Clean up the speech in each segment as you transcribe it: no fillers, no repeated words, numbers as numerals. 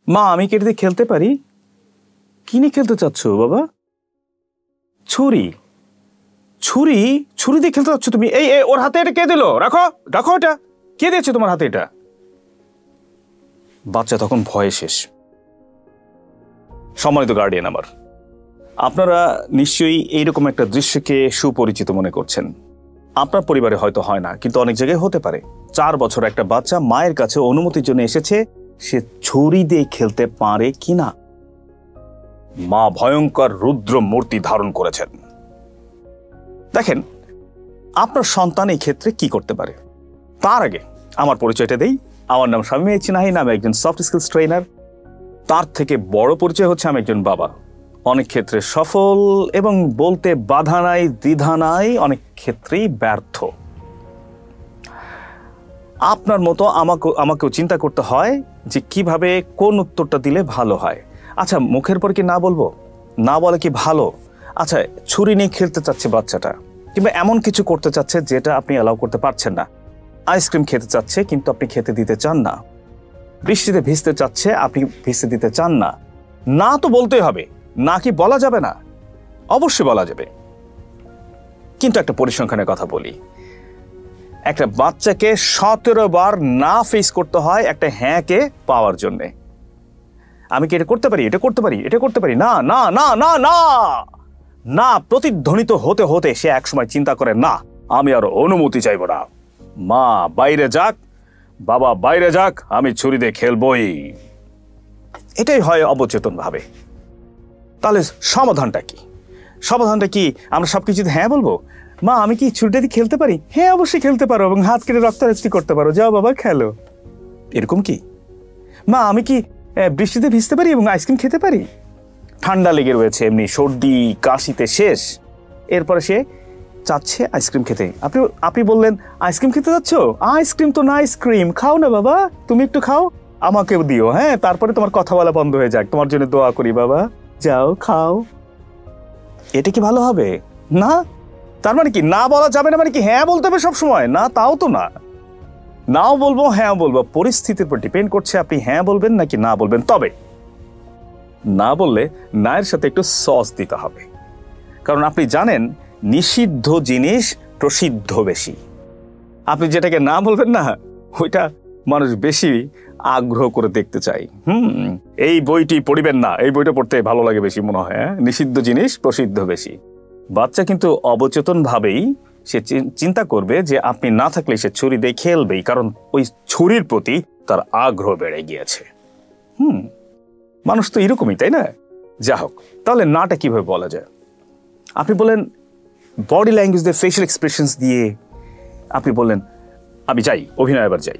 মা আমি কি এটা দিয়ে খেলতে পারি? কি নিয়ে খেলতে চাচ্ছ বাবা? ছুরি? ছুরি? ছুরি দিয়ে খেলতে চাচ্ছ তুমি? এই ওর হাতে এটা কে দিল? রাখো রাখো, এটা কে দিয়েছে তোমার হাতে এটা? বাচ্চা তখন ভয়ে শেষ। সম্মানিত গার্ডিয়ান আমার, আপনারা নিশ্চয়ই এইরকম একটা দৃশ্যকে সুপরিচিত মনে করছেন। আপনার পরিবারে হয়তো হয় না, কিন্তু অনেক জায়গায় হতে পারে। 4 বছর একটা বাচ্চা মায়ের কাছে অনুমতির জন্য এসেছে সে ছুরি দিয়ে খেলতে পারে কিনা। মা ভয়ঙ্কর রুদ্র মূর্তি ধারণ করেছেন। দেখেন আপনার সন্তান এই ক্ষেত্রে কি করতে পারে। তার আগে আমার পরিচয়টা দেই। আমার নাম শামীম চিনাহিন, আমি একজন সফট স্কিলস ট্রেনার। তার থেকে বড় পরিচয় হচ্ছে আমি একজন বাবা, অনেক ক্ষেত্রে সফল এবং বলতে বাধা নাই দ্বিধা নাই, অনেক ক্ষেত্রেই ব্যর্থ। আপনার মতো আমাকেও চিন্তা করতে হয় যে কিভাবে কোন উত্তরটা দিলে ভালো হয়। আচ্ছা মুখের পর কি না বলবো? না বলে কি ভালো? আচ্ছা ছুরি নিয়ে খেলতে চাচ্ছে বাচ্চাটা, কিংবা এমন কিছু করতে চাচ্ছে যেটা আপনি অ্যালাউ করতে পারছেন না। আইসক্রিম খেতে চাচ্ছে কিন্তু আপনি খেতে দিতে চান না। বৃষ্টিতে ভিজতে চাচ্ছে, আপনি ভিজতে দিতে চান না। না তো বলতেই হবে, না কি বলা যাবে না? অবশ্যই বলা যাবে। কিন্তু একটা পরিসংখ্যানের কথা বলি, একটা বাচ্চাকে 17 বার না ফেস করতে হয় একটা হ্যাঁকে পাওয়ার জন্য। আমি কি এটা করতে পারি, এটা করতে পারি, এটা করতে পারি? না না না না না না, প্রতিধ্বনিত হতে হতে সে একসময় চিন্তা করে, না আমি আর অনুমতি চাইব না। মা বাইরে যাক, বাবা বাইরে যাক, আমি ছুরি দিয়ে খেলবই। এটাই হয় অবচেতন ভাবে। তাহলে সমাধানটা কি? সমাধানটা কি? আমরা সবকিছুতে হ্যাঁ বলবো? মা আমি কি ছুরিটা দিয়ে খেলতে পারি? হ্যাঁ অবশ্যই খেলতে পারো, এবং হাত কেটে রক্তারক্তি করতে পারো, যাও বাবা খেলো। এরকম কি? মা আমি কি বৃষ্টিতে ভিজতে পারি এবং আইসক্রিম খেতে পারি? ঠান্ডা লেগে রয়েছে, এমনি সর্দি কাশিতে শেষ, এরপরে সে চাচ্ছে আইসক্রিম খেতে। আপনি বললেন আইসক্রিম খেতে যাচ্ছ? আইসক্রিম তো না, আইসক্রিম খাও না বাবা, তুমি একটু খাও, আমাকেও দিও, হ্যাঁ তারপরে তোমার কথা বলা বন্ধ হয়ে যাক, তোমার জন্য দোয়া করি বাবা, যাও খাও। এটা কি ভালো হবে? না। তার মানে কি না বলা যাবে না? মানে কি হ্যাঁ বলতে হবে সবসময়? না, তাও তো না। নাও বলবো হ্যাঁ বলবো, পরিস্থিতির উপর ডিপেন্ড করছে আপনি হ্যাঁ বলবেন নাকি না বলবেন। তবে না বললে নায়ের সাথে একটু সস দিতে হবে, কারণ আপনি জানেন নিষিদ্ধ জিনিস প্রসিদ্ধ বেশি। আপনি যেটাকে না বলবেন না, ওইটা মানুষ বেশি আগ্রহ করে দেখতে চাই। এই বইটি পড়িবেন না, এই বইটা পড়তে ভালো লাগে বেশি মনে হয়। নিষিদ্ধ জিনিস প্রসিদ্ধ বেশি। বাচ্চা কিন্তু অবচেতন ভাবেই সে চিন্তা করবে যে আপনি না থাকলে সে ছুরি দিয়ে খেলবেই, কারণ ওই ছুরির প্রতি তার আগ্রহ বেড়ে গিয়েছে। মানুষ তো এরকমই, তাই না? যা হোক, তাহলে নাটা কিভাবে বলা যায়? আপনি বলেন বডি ল্যাঙ্গুয়েজ দিয়ে, ফেশিয়াল এক্সপ্রেশনস দিয়ে আপনি বললেন আমি যাই, অভিনয় এবার যাই।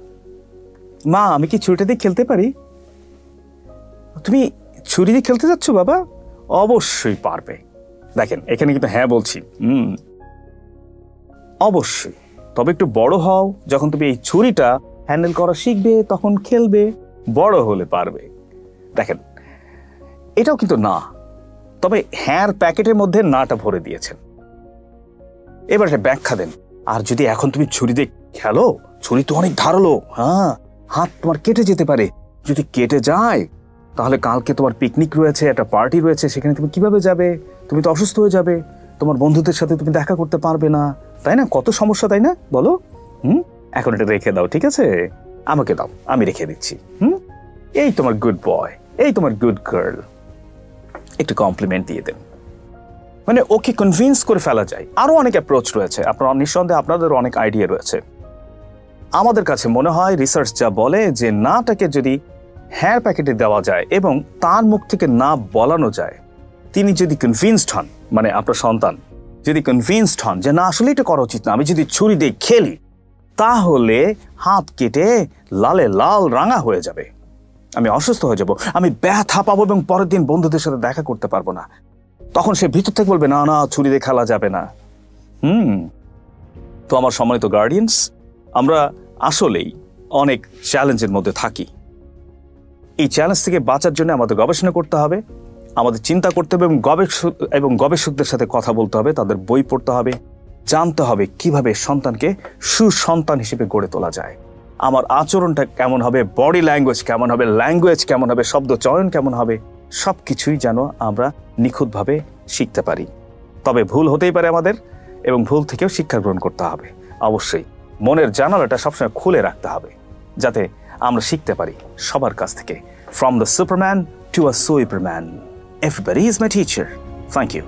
মা আমি কি ছুরিটা দিয়ে খেলতে পারি? তুমি ছুরি দিয়ে খেলতে যাচ্ছ বাবা? অবশ্যই পারবে। দেখেন এখানে কিন্তু হ্যাঁ বলছি, অবশ্যই। তবে একটু বড় হও, যখন তুমি এই ছুরিটা হ্যান্ডেল করা শিখবে তখন খেলবে, বড় হলে পারবে। দেখেন এটাও কিন্তু না, তবে হ্যাঁ প্যাকেটের মধ্যে নাটা ভরে দিয়েছেন। এবার ব্যাখ্যা দেন। আর যদি এখন তুমি ছুরি দিয়ে খেলো, ছুরি তো অনেক ধারালো, হ্যাঁ হাত তোমার কেটে যেতে পারে। যদি কেটে যায় তাহলে কালকে তোমার পিকনিক রয়েছে, একটা পার্টি রয়েছে, সেখানে তুমি কিভাবে যাবে? তুমি তো অসুস্থ হয়ে যাবে, তোমার বন্ধুদের সাথে তুমি দেখা করতে পারবে না, তাই না? কত সমস্যা, তাই না? বলো। এখন এটা রেখে দাও, ঠিক আছে? আমাকে দাও, আমি রেখে দিচ্ছি। এই তোমার গুড বয়, এই তোমার গুড গার্ল, একটু কমপ্লিমেন্ট দিয়ে দেন। মানে ওকে কনভিন্স করে ফেলা যায়। আরো অনেক অ্যাপ্রোচ রয়েছে, আপনার নিঃসন্দেহে আপনাদের অনেক আইডিয়া রয়েছে। আমাদের কাছে মনে হয় রিসার্চ যা বলে যে নাটাকে যদি হ্যাঁ প্যাকেটে দেওয়া যায় এবং তার মুখ থেকে না বলানো যায়, তিনি যদি কনভিন্সড হন, মানে আপনার সন্তান যদি কনভিন্সড হন যে না আসলে এটা করা উচিত না, আমি যদি ছুরি দিয়ে খেলি তাহলে হাত কেটে লালে লাল রাঙা হয়ে যাবে, আমি অসুস্থ হয়ে যাব, আমি ব্যথা পাবো এবং পরের দিন বন্ধুদের সাথে দেখা করতে পারবো না। তখন সে ভিতর থেকে বলবে না না ছুরি দিয়ে খেলা যাবে না। তো আমার সম্মানিত গার্ডিয়ান্স, আমরা আসলেই অনেক চ্যালেঞ্জের মধ্যে থাকি। এই চ্যালেঞ্জ থেকে বাঁচার জন্য আমাদের গবেষণা করতে হবে, আমাদের চিন্তা করতে হবে এবং গবেষকদের সাথে কথা বলতে হবে, তাদের বই পড়তে হবে, জানতে হবে কিভাবে সন্তানকে সুসন্তান হিসেবে গড়ে তোলা যায়। আমার আচরণটা কেমন হবে, বডি ল্যাঙ্গুয়েজ কেমন হবে, ল্যাঙ্গুয়েজ কেমন হবে, শব্দ চয়ন কেমন হবে, সব কিছুই যেন আমরা নিখুঁতভাবে শিখতে পারি। তবে ভুল হতেই পারে আমাদের, এবং ভুল থেকেও শিক্ষা গ্রহণ করতে হবে। অবশ্যই মনের জানালাটা সবসময় খুলে রাখতে হবে, যাতে আমরা শিখতে পারি সবার কাছ থেকে। From the superman to a sweeperman, everybody is my teacher. Thank you.